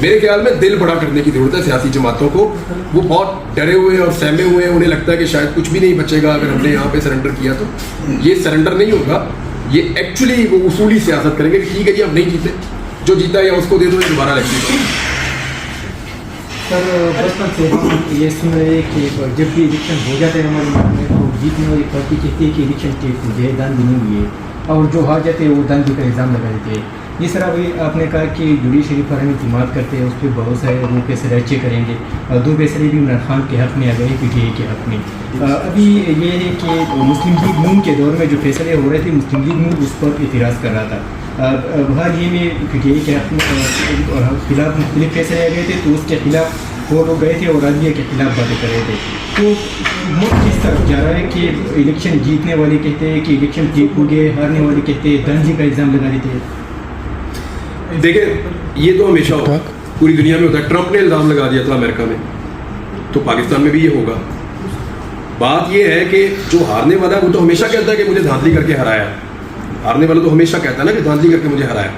میرے خیال میں دل بڑا کرنے کی ضرورت ہے سیاسی جماعتوں کو. وہ بہت ڈرے ہوئے اور سہمے ہوئے ہیں, انہیں لگتا ہے کہ شاید کچھ بھی نہیں بچے گا اگر ہم نے یہاں پہ سرنڈر کیا. تو یہ سرنڈر نہیں ہوگا, یہ ایکچولی وہ اصولی سیاست کریں گے کہ ٹھیک ہے جی ہم نہیں جیتے, جو جیتا ہے یا اس کو دے دو, یہ دوبارہ الیکشن. سر بچپن سے ہم یہ سن رہے ہیں کہ جب بھی الیکشن ہو جاتا ہے ہمارے ملک میں تو جیتنے والی پارٹی کہتی ہے کہ الیکشن ٹیک جو ہے دان بھی نہیں ہوئی ہے, اور جو ہار جاتے ہیں وہ دان بھی کا الزام لگا دیتے ہیں. جس طرح ابھی آپ نے کہا کہ جوڈیشری پر ہم اعتماد کرتے ہیں, اس پہ بھروسہ ہے, وہ فیصلے اچھے کریں گے. 2 فیصلے بھی عمران خان کے حق میں آ گئے, پی ٹی آئی کے حق میں. ابھی یہ ہے کہ مسلم لیگ نون کے دور میں جو فیصلے ہو رہے تھے مسلم لیگ نون اس پر اعتراض کر رہا تھا. حال ہی میں پی ٹی آئی کے حق میں خلاف مختلف فیصلے آ گئے تھے, تو اس کے خلاف وہ لوگ گئے تھے اور رضویہ کے خلاف باتیں کر رہے تھے. تو ملک کس طرف جا رہا ہے کہ الیکشن جیتنے والے کہتے ہیں کہ الیکشن ٹھیک ہو گئے, ہارنے والے کہتے ہیں دنجی کا الزام لگا دیتے ہیں. دیکھیں یہ تو ہمیشہ ہوتا, پوری دنیا میں ہوتا ہے. ٹرمپ نے الزام لگا دیا تھا امریکہ میں, تو پاکستان میں بھی یہ ہوگا. بات یہ ہے کہ جو ہارنے والا ہے وہ تو ہمیشہ کہتا ہے کہ مجھے دھاندلی کر کے ہرایا. ہارنے والا تو ہمیشہ کہتا ہے نا کہ دھاندلی کر کے مجھے ہرایا.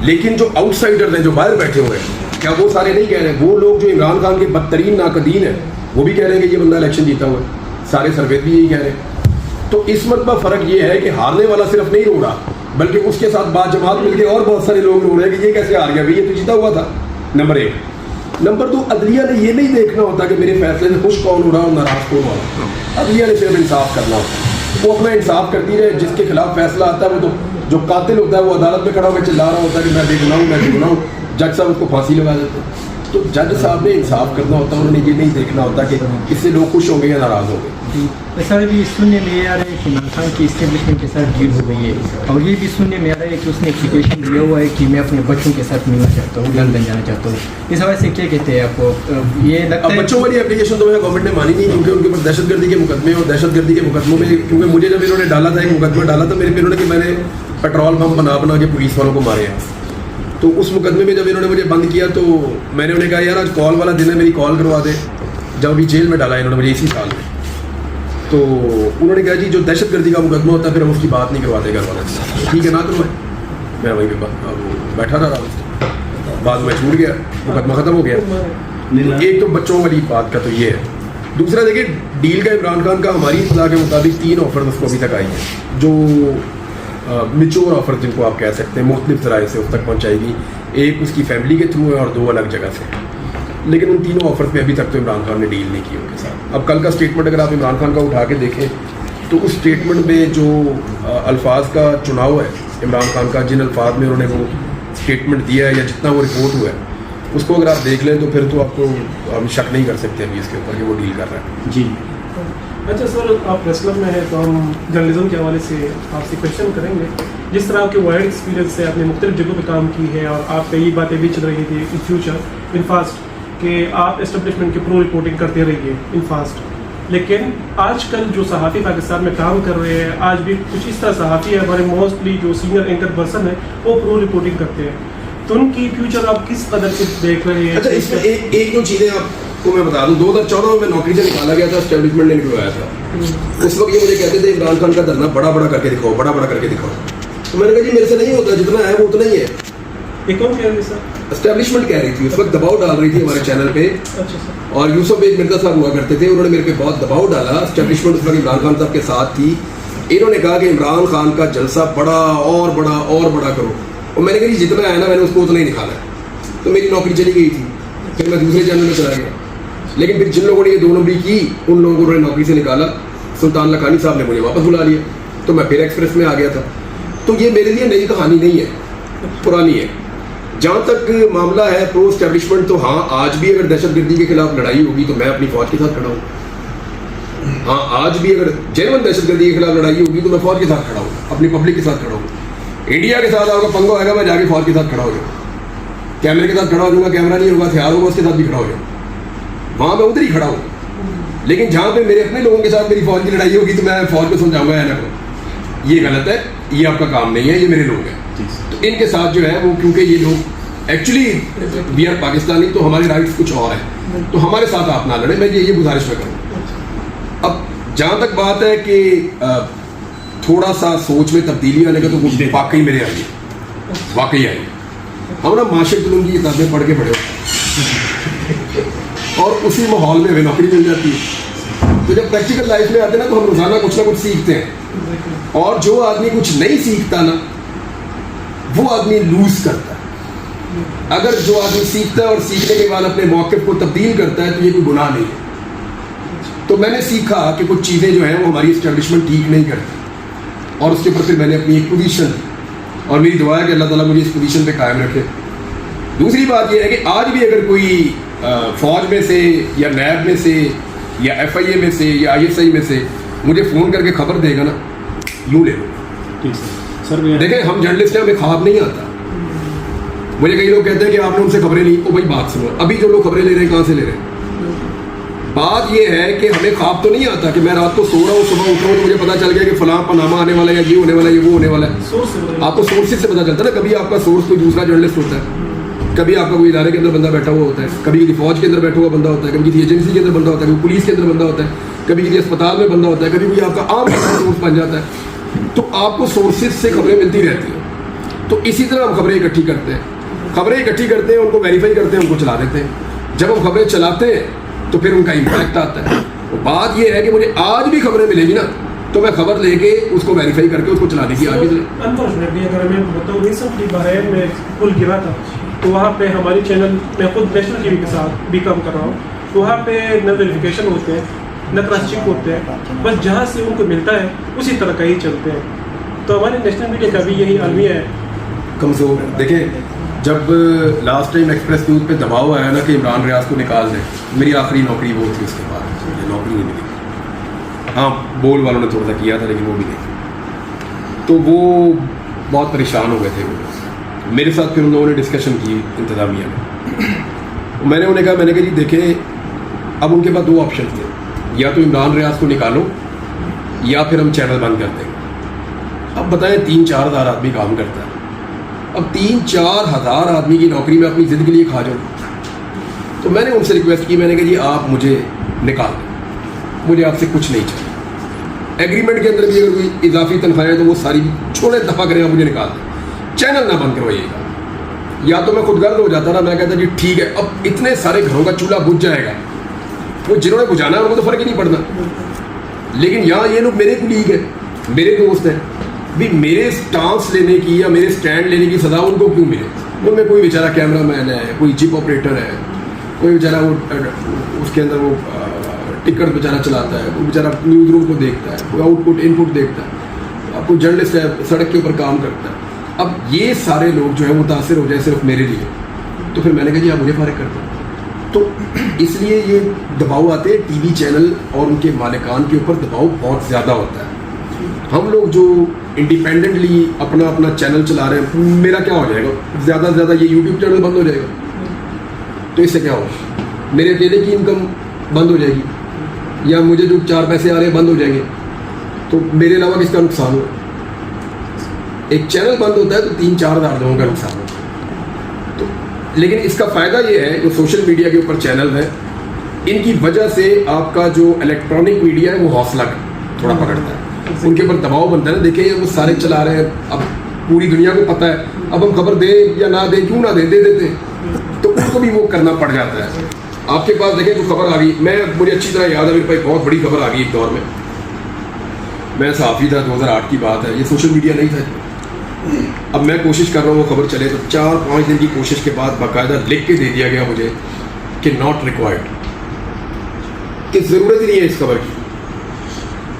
لیکن جو آؤٹ سائڈرز ہیں, جو باہر بیٹھے ہوئے ہیں, کیا وہ سارے نہیں کہہ رہے ہیں؟ وہ لوگ جو عمران خان کے بدترین ناقدین ہیں وہ بھی کہہ رہے ہیں کہ یہ بندہ الیکشن جیتا ہوا ہے. سارے سروے بھی یہی کہہ رہے ہیں. تو اس مرتبہ فرق یہ ہے کہ ہارنے والا صرف نہیں رو رہا, بلکہ اس کے ساتھ بات جماعت مل کے اور بہت سارے لوگ رو رہے ہیں کہ یہ کیسے ہار گیا بھائی, یہ تو جیتا ہوا تھا. نمبر 1. نمبر 2, عدلیہ نے یہ نہیں دیکھنا ہوتا کہ میرے فیصلے سے خوش کون ہو رہا اور ناراض کون ہو رہا. عدلیہ نے صرف انصاف کرنا ہوتا ہے. وہ اپنا انصاف کرتی رہے. جس کے خلاف فیصلہ آتا ہے وہ تو جو قاتل ہوتا ہے وہ عدالت میں کھڑا ہو کے چلا رہا ہوتا ہے کہ میں بے گناہ ہوں, میں بے گناہ ہوں. جج صاحب اس کو پھانسی لگا دیتے ہیں. تو جج صاحب نے انصاف کرنا ہوتا ہے, انہوں نے یہ نہیں دیکھنا ہوتا کہ اس سے لوگ خوش ہوں گے یا ناراض ہوں گے. سر بھی سننے میں یہ آ رہا ہے کہ عمران خان کی اسٹیبلشمنٹ کے ساتھ ڈیل ہو گئی ہے, اور یہ بھی سننے میں آ رہا ہے کہ اس نے اپلیکیشن دیا ہوا ہے کہ میں اپنے بچوں کے ساتھ ملنا چاہتا ہوں, لندن جانا چاہتا ہوں. اس حوالے سے کیا کہتے ہیں آپ کو؟ یہ لگتا ہے بچوں والی اپلیکیشن تو گورنمنٹ نے مانی نہیں, کیونکہ ان کے اوپر دہشت گردی کے مقدمے, اور دہشت گردی کے مقدموں میں کیونکہ مجھے جب انہوں نے ڈالا تھا, ایک مقدمہ ڈالا تھا میرے پہ انہوں نے کہ میں نے پیٹرول پمپ بنا کے پولیس والوں کو مارے ہیں. تو اس مقدمے میں جب انہوں نے مجھے بند کیا تو میں نے انہیں کہا یار آج کال والا دن ہے, میری کال کروا دے. جب ابھی جیل میں ڈالا انہوں نے مجھے اسی سال میں, تو انہوں نے کہا جی جو دہشت گردی کا مقدمہ ہوتا ہے پھر ہم اس کی بات نہیں کرواتے گھر والے سے. ٹھیک ہے نہ کروائے. میں وہیں پہ بیٹھا رہا, بعد میں چھوٹ گیا, مقدمہ ختم ہو گیا. ایک تو بچوں والی بات کا تو یہ ہے. دوسرا دیکھیے ڈیل کا عمران خان کا ہماری اطلاع کے مطابق 3 آفر اس کو ابھی تک آئی ہیں, جو میچور آفر جن کو آپ کہہ سکتے ہیں, مختلف ذرائع سے اس تک پہنچائے گی. ایک اس کی فیملی کے تھرو ہے اور 2 الگ جگہ سے. لیکن ان تینوں آفر پہ ابھی تک تو عمران خان نے ڈیل نہیں کی ان کے ساتھ. اب کل کا اسٹیٹمنٹ اگر آپ عمران خان کا اٹھا کے دیکھیں تو اس اسٹیٹمنٹ میں جو الفاظ کا چناؤ ہے عمران خان کا, جن الفاظ میں انہوں نے وہ اسٹیٹمنٹ دیا ہے یا جتنا وہ رپورٹ ہوا ہے, اس کو اگر آپ دیکھ لیں تو پھر تو آپ کو ہم شک نہیں کر سکتے ابھی اس کے اوپر کہ وہ ڈیل کر رہا ہے. جی اچھا سر, آپ پریس کلب میں ہیں تو ہم جرنلزم کے حوالے سے آپ سے کوشچن کریں گے. جس طرح آپ کے وائڈ ایکسپیرینس سے آپ نے مختلف جگہوں پہ کام کی ہے, اور آپ کئی باتیں بھی چل رہی تھی ان فیوچر ان فاسٹ کہ آپ اسٹیبلشمنٹ کی پرو رپورٹنگ کرتے رہیے ان فاسٹ. لیکن آج کل جو صحافی پاکستان میں کام کر رہے ہیں, آج بھی کچھ اس طرح صحافی ہے ہمارے موسٹلی جو سینئر اینکر پرسن ہے وہ پرو رپورٹنگ کرتے ہیں, تو ان کی فیوچر آپ کس قدر سے دیکھ رہے ہیں؟ اچھا اس میں ایک دو چیزیں آپ کو میں بتا دوں. 2014 میں نوکری سے نکالا گیا تھا, اسٹیبلشمنٹ نے نکلوایا تھا. اس وقت یہ مجھے کہتے تھے عمران خان کا دھرنا بڑا بڑا کر کے دکھاؤ, بڑا بڑا کر کے دکھاؤ. تو میں نے کہا جی میرے سے نہیں ہوتا, جتنا ہے وہ اتنا ہی ہے. ایک کون کہہ رہے سر؟ اسٹیبلشمنٹ کہہ رہی تھی اس وقت, دباؤ ڈال رہی تھی ہمارے چینل پہ. اچھا سر. اور یوسف بیگ مرزا صاحب ہوا کرتے تھے, انہوں نے میرے پہ بہت دباؤ ڈالا. اسٹیبلشمنٹ اس وقت عمران خان صاحب کے ساتھ تھی. انہوں نے کہا کہ عمران خان کا جلسہ بڑا اور بڑا اور بڑا کرو, اور میں نے کہا جتنا ہے نا میں نے اس کو اتنا ہی نکالا ہے. تو میری نوکری چلی گئی تھی, پھر میں دوسرے چینل میں چلا گیا. لیکن پھر جن لوگوں نے یہ 2 نمبری کی ان لوگوں کو نوکری سے نکالا. سلطان لکھانی صاحب نے مجھے واپس بلا لیا, تو میں پھر ایکسپریس میں آ گیا تھا. تو یہ میرے لیے نئی کہانی نہیں ہے, پرانی ہے. جہاں تک معاملہ ہے پرو اسٹیبلشمنٹ, تو ہاں آج بھی اگر دہشت گردی کے خلاف لڑائی ہوگی تو میں اپنی فوج کے ساتھ کھڑا ہوں. ہاں آج بھی اگر جینون دہشت گردی کے خلاف لڑائی ہوگی تو میں فوج کے ساتھ کھڑا ہوں, اپنی پبلک کے ساتھ کھڑا ہوں. انڈیا کے ساتھ آپ کا پنگا آئے گا, میں جا کے فوج کے ساتھ کھڑا ہو جاؤں, کیمرے کے ساتھ کھڑا ہو جاؤں گا. کیمرہ نہیں ہوگا, ہتھیار ہوگا, اس کے ساتھ بھی کھڑا ہو جاؤں. وہاں میں ادھر ہی کھڑا ہوں. لیکن جہاں پہ میرے اپنے لوگوں کے ساتھ میری فوج کی لڑائی ہوگی تو میں فوج کو سمجھاؤں گا یہ غلط ہے, یہ آپ کا کام نہیں ہے, یہ میرے لوگ ہیں. تو ان کے ساتھ جو ہے وہ کیونکہ یہ لوگ ایکچولی وی آر پاکستانی, تو ہمارے رائٹس کچھ اور ہیں, تو ہمارے ساتھ آپ نہ لڑیں, میں یہ گزارش میں کروں. اب جہاں تک بات ہے کہ تھوڑا سا سوچ میں تبدیلی آنے کا, تو وہ واقعی میرے آئی, واقعی آئی. ہم نا معاشرت علوم کی کتابیں پڑھ کے بڑے ہوتے ہیں اور اسی ماحول میں ہمیں نوکری مل جاتی ہے. تو جب پریکٹیکل لائف میں آتے ہیں نا تو ہم روزانہ کچھ نہ کچھ سیکھتے ہیں, اور جو آدمی کچھ نہیں سیکھتا نا وہ آدمی لوز کرتا ہے. اگر جو آدمی سیکھتا ہے اور سیکھنے کے بعد اپنے موقف کو تبدیل کرتا ہے تو یہ کوئی گناہ نہیں ہے. تو میں نے سیکھا کہ کچھ چیزیں جو ہیں وہ ہماری اسٹیبلشمنٹ ٹھیک نہیں کرتی, اور اس کے اوپر پھر میں نے اپنی ایک پوزیشن, اور میری دعا ہے کہ اللہ تعالیٰ مجھے اس پوزیشن پہ قائم رکھے. دوسری بات یہ ہے کہ آج بھی اگر کوئی فوج میں سے یا نیب میں سے یا FIA میں سے یا ISI میں سے مجھے فون کر کے خبر دے گا نا, یوں لے لو. ٹھیک سر دیکھیں ہم جرنلسٹ ہیں, ہمیں خواب نہیں آتا. مجھے کئی لوگ کہتے ہیں کہ آپ نے ان سے خبریں لی. او بھائی بات سنو, ابھی جو لوگ خبریں لے رہے ہیں کہاں سے لے رہے ہیں؟ بات یہ ہے کہ ہمیں خواب تو نہیں آتا کہ میں رات کو سو رہا ہوں, صبح اٹھ رہا ہوں تو مجھے پتا چل گیا کہ فلاں پانامہ آنے والا ہے, یا یہ ہونے والا ہے, یہ وہ ہونے والا ہے. آپ کو سورسز سے پتا چلتا ہے نا. کبھی آپ کا سورس کوئی دوسرا جرنلسٹ ہوتا ہے, کبھی آپ کا کوئی ادارے کے اندر بندہ بیٹھا ہوا ہوتا ہے, کبھی کسی فوج کے اندر بیٹھا ہوا بندہ ہوتا ہے, کبھی کسی ایجنسی کے اندر بندہ ہوتا ہے, کبھی پولیس کے اندر بندہ ہوتا ہے, کبھی کسی اسپتال میں بندہ ہوتا ہے, کبھی کوئی آپ کا عام سورس بن جاتا ہے. تو آپ کو سورسز سے خبریں ملتی رہتی ہیں. تو اسی طرح ہم خبریں اکٹھی کرتے ہیں, ان کو ویریفائی کرتے ہیں, ان کو چلا دیتے ہیں. جب ہم خبریں چلاتے ہیں تو پھر ان کا امپیکٹ آتا ہے. بات یہ ہے کہ مجھے آج بھی خبریں ملیں گی نا تو میں خبر لے کے اس کو ویریفائی کر کے اس کو چلانے کی آگے چلے. انفارچونیٹلی اگر میں بتاؤں ریسنٹلی بحرین میں پل گرا تھا, تو وہاں پہ ہماری چینل, میں خود نیشنل TV کے ساتھ بھی کام کر رہا ہوں, تو وہاں پہ نہ ویریفیکیشن ہوتے ہیں نہ کراس چیک ہوتے ہیں, بس جہاں سے ان کو ملتا ہے اسی طرح کا ہی چلتے ہیں. تو ہمارے نیشنل میڈیا کا بھی یہی المیہ ہے, کمزور. دیکھیں جب لاسٹ ٹائم ایکسپریس نیوز پہ دباؤ آیا نا کہ عمران ریاض کو نکال دیں, میری آخری نوکری وہ تھی. اس کے بعد مجھے نوکری نہیں ملی. ہاں بول والوں نے تھوڑا سا کیا تھا لیکن وہ بھی نہیں. تو وہ بہت پریشان ہو گئے تھے. وہ میرے ساتھ پھر ان لوگوں نے ڈسکشن کی انتظامیہ میں. میں نے انہیں کہا جی دیکھیں اب ان کے پاس 2 آپشن تھے, یا تو عمران ریاض کو نکالو یا پھر ہم چینل بند کر دیں گے. اب بتائیں 3-4 ہزار آدمی کام کرتا ہے, اب 3-4 ہزار آدمی کی نوکری میں اپنی ضد کے لیے کھا جاؤں. تو میں نے ان سے ریکویسٹ کی, میں نے کہا جی آپ مجھے نکال دیں, مجھے آپ سے کچھ نہیں چاہیے. ایگریمنٹ کے اندر بھی اگر کوئی اضافی تنخواہیں تو وہ ساری چھوڑے دفعہ کریں, آپ مجھے نکال دیں, چینل نہ بند کروائیے گا. یا تو میں خود غرض ہو جاتا نا, میں کہتا جی ٹھیک ہے, اب اتنے سارے گھروں کا چولہا بجھ جائے گا, وہ جنہوں نے بجھانا ہے ان کو تو فرق ہی نہیں پڑنا. لیکن یہاں یہ لوگ میرے کولیگ ہیں, میرے دوست ہیں, بھی میرے سٹانس لینے کی یا میرے سٹینڈ لینے کی سزا ان کو کیوں ملے؟ ان میں کوئی بیچارہ کیمرہ مین ہے, کوئی جپ آپریٹر ہے, کوئی بیچارہ وہ اس کے اندر وہ ٹکٹ بیچارہ چلاتا ہے, کوئی بیچارہ نیوز روم کو دیکھتا ہے, کوئی آؤٹ پٹ ان پٹ دیکھتا ہے, کوئی جرنلسٹ ہے سڑک کے اوپر کام کرتا ہے. اب یہ سارے لوگ جو ہیں متاثر ہو جائے صرف میرے لیے, تو پھر میں نے کہا جی آپ مجھے فارغ کر دیں. تو اس لیے یہ دباؤ آتے ہیں TV چینل اور ان کے مالکان کے اوپر دباؤ بہت زیادہ ہوتا ہے. ہم لوگ جو انڈیپینڈنٹلی اپنا چینل چلا رہے ہیں, میرا کیا ہو جائے گا؟ زیادہ سے زیادہ یہ YouTube چینل بند ہو جائے گا, تو اس سے کیا ہوگا؟ میرے اکیلے کی انکم بند ہو جائے گی, یا مجھے جو 4 پیسے آ رہے ہیں بند ہو جائیں گے, تو میرے علاوہ کس کا نقصان ہو؟ ایک چینل بند ہوتا ہے تو 3-4 ہزار لوگوں کا نقصان ہوتا ہے. تو لیکن اس کا فائدہ یہ ہے جو سوشل میڈیا کے اوپر چینل ہے, ان کی وجہ سے آپ کا جو الیکٹرانک میڈیا ہے وہ حوصلہ تھوڑا پکڑتا ہے, ان کے اوپر دباؤ بنتا ہے نا. دیکھیں وہ سارے چلا رہے ہیں, اب پوری دنیا کو پتہ ہے, اب ہم خبر دیں یا نہ دیں, کیوں نہ دیں, دے دیتے ہیں, تو ان کو بھی وہ کرنا پڑ جاتا ہے. آپ کے پاس دیکھیں کوئی خبر آ گئی, مجھے اچھی طرح یاد ہے, میرے پاس بہت بڑی خبر آ گئی ایک دور میں صحافی تھا, 2008 کی بات ہے, یہ سوشل میڈیا نہیں تھا. اب میں کوشش کر رہا ہوں وہ خبر چلے, تو 4-5 دن کی کوشش کے بعد باقاعدہ لکھ کے دے دیا گیا مجھے کہ ناٹ ریکوائرڈ, کہ ضرورت ہی نہیں ہے اس خبر کی.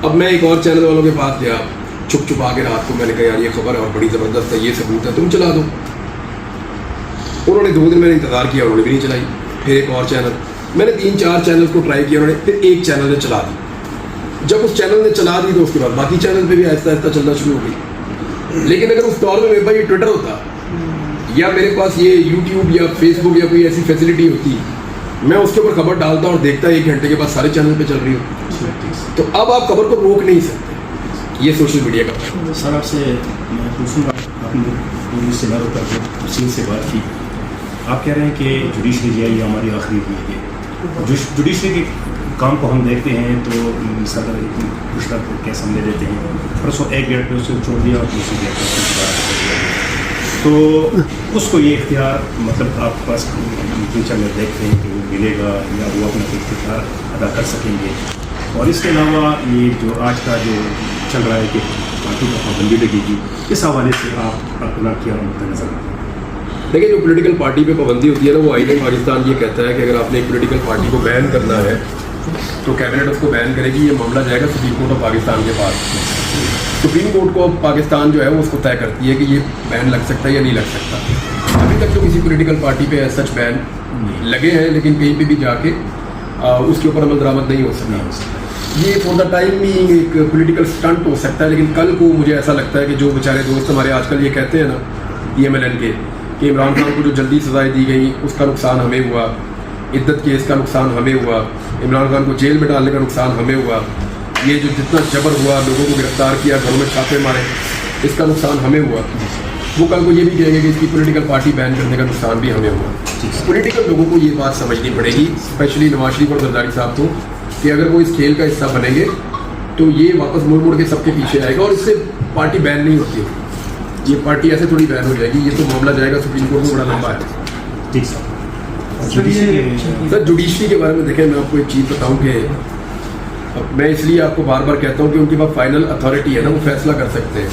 اب میں ایک اور چینل والوں کے پاس گیا, چھپ آ کے رات کو, میں نے کہا یار یہ خبر ہے اور بڑی زبردست ہے, یہ ثبوت ہے, تم چلا دو. انہوں نے 2 دن میں نے انتظار کیا, انہوں نے بھی نہیں چلائی. پھر ایک اور چینل, میں نے 3-4 چینل کو ٹرائی کیا, انہوں نے پھر ایک چینل نے چلا دی. جب اس چینل نے چلا دی تو اس کے بعد باقی چینل پہ بھی آہستہ آہستہ چلنا شروع ہو گئی. لیکن اگر اس دور میں میرے پاس یہ ٹویٹر ہوتا یا میرے پاس یہ یوٹیوب یا فیس بک یا کوئی ایسی فیسلٹی ہوتی, میں اس کے اوپر خبر ڈالتا اور دیکھتا 1 گھنٹے کے بعد سارے چینل پہ چل رہی ہو. تو اب آپ خبر کو روک نہیں سکتے, یہ سوشل میڈیا کا. سر آپ سے میں پوچھوں گا, آپ نے پوری سیلر پر تفصیل سے بات کی, آپ کہہ رہے ہیں کہ جوڈیشری جو ہے یہ ہماری آخری ہوئی ہے. جوڈیشری کے کام کو ہم دیکھتے ہیں تو صدر پچھلا کیس ہم لے لیتے ہیں, پرسوں 1 گیٹ پہ اسے چھوڑ دیا اور دوسری گیٹ پہ. تو اس کو یہ اختیار مطلب آپ پاس فیوچر میں دیکھتے ہیں کہ وہ ملے گا یا وہ اپنا اختیار ادا کر سکیں گے؟ اور اس کے علاوہ یہ جو آج کا جو چل رہا ہے کہ پارٹی کو پابندی لگے گی، اس حوالے سے آپ اپنا کیا نقطۂ نظر ہے؟ دیکھیں جو پولیٹیکل پارٹی پہ پابندی ہوتی ہے نا، وہ آئین پاکستان یہ کہتا ہے کہ اگر آپ نے ایک پولیٹیکل پارٹی کو بین کرنا ہے تو کیبنٹ اس کو بین کرے گی. یہ معاملہ جائے گا سپریم کورٹ آف پاکستان کے پاس. سپریم کورٹ کو پاکستان جو ہے وہ اس کو طے کرتی ہے کہ یہ بین لگ سکتا ہے یا نہیں لگ سکتا. ابھی تک تو کسی پولیٹیکل پارٹی پہ سچ بین لگے ہیں، لیکن کہیں پہ بھی جا کے اس کے اوپر عمل درآمد نہیں ہو سکتا. یہ فور دا ٹائم بھی ایک پولیٹیکل اسٹنٹ ہو سکتا ہے، لیکن کل کو مجھے ایسا لگتا ہے کہ جو بیچارے دوست ہمارے آج کل یہ کہتے ہیں نا PMLN کے کہ عمران خان کو جو جلدی سزائیں دی گئیں اس کا نقصان ہمیں ہوا، عدت کیس کا نقصان ہمیں ہوا، عمران خان کو جیل میں ڈالنے کا نقصان ہمیں ہوا، یہ جو جتنا جبر ہوا، لوگوں کو گرفتار کیا، گھروں میں چھاپے مارے، اس کا نقصان ہمیں ہوا. وہ کل کو یہ بھی کہیں گے کہ اس کی پولیٹیکل پارٹی بین کرنے کا نقصان بھی ہمیں ہوا. پولیٹیکل لوگوں کو یہ بات سمجھنی پڑے گی، اسپیشلی نواز شریف اور زرداری صاحب کو، کہ اگر وہ اس کھیل کا حصہ بنیں گے تو یہ واپس مڑ مڑ کے سب کے پیچھے آئے گا اور اس سے پارٹی بین نہیں ہوتی. یہ پارٹی ایسے تھوڑی بین ہو جائے گی. یہ تو معاملہ جائے گا سپریم کورٹ میں، بڑا لمبا ہے. ٹھیک سر. سر جوڈیشری کے بارے میں دیکھیں، میں آپ کو ایک چیز بتاؤں کہ میں اس لیے آپ کو بار بار کہتا ہوں کہ ان کے پاس فائنل اتھارٹی ہے نا، وہ فیصلہ کر سکتے ہیں.